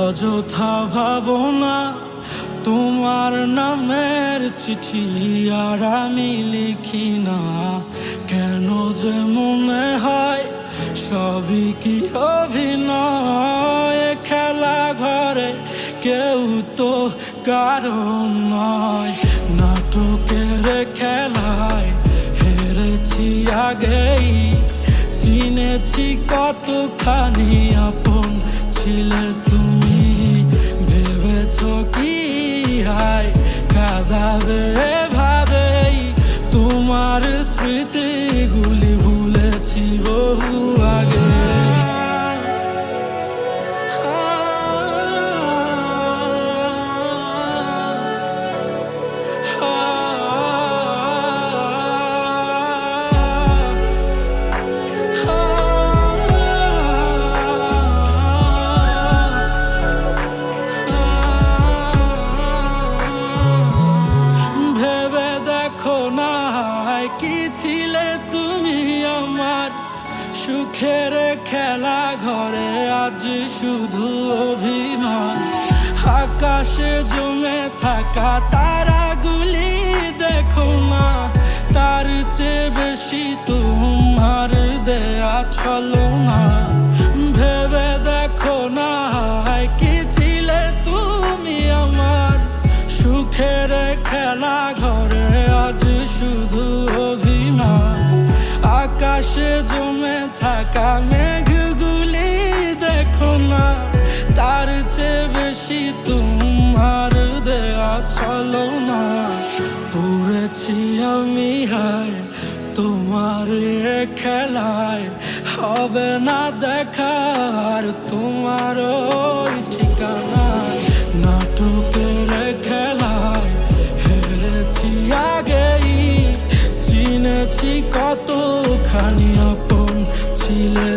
অযথা ভাবনা তোমার নামের চিঠি আর আমি লিখি না। কেন যে মনে হয় সবই কি অভিনয়, খেলা ঘরে কেউ তো কারণ নয়। নাটকের খেলায় হেরেছি আগেই, চিনেছি কতখানি আপন ছিলে তুমি। ভেবেছ কি হায় কাঁদাবে ভাবেই, তোমার স্মৃতিগুলি ভুলেছি বহু আগে। কি ছিলে তুমি আমার সুখের খেলা ঘরে, আজ শুধু অভিমান। আকাশে জমে থাকা তারাগুলি দেখো না, তার চেয়ে বেশি তোমার দেয়া ছলনা। ভেবে দেখো না কি ছিলে তুমি আমার সুখের খেলা ঘরে, আজ শুধু অভিমান। আকাশে জমে থাকা মেঘগুলি দেখো না, তার চেয়ে বেশি তোমার দেয়া ছলনা। পড়েছি আমি হায় তোমার খেলায়, হবে না দেখার তোমার ওই ঠিকানা। নাটকের খেলায় হেরেছি আগেই, চিনেছি কতখানি আপন ছিলে।